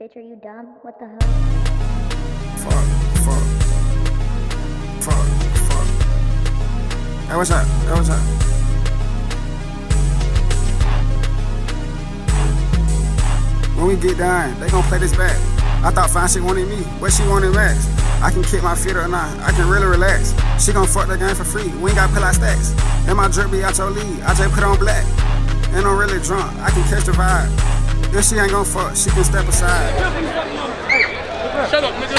Bitch, are you dumb? What the hell? Fuck. Hey, what's up? When we get done, they gon' play this back. I thought fine shit wanted me, but she wanted Max. I can kick my feet or not, I can really relax. She gon' fuck the game for free, we ain't gotta pull out stacks. And my drip be out your league, I just put on black. And I'm really drunk, I can catch the vibe. If she ain't gon' fuck, she can step aside. Shut up, nigga.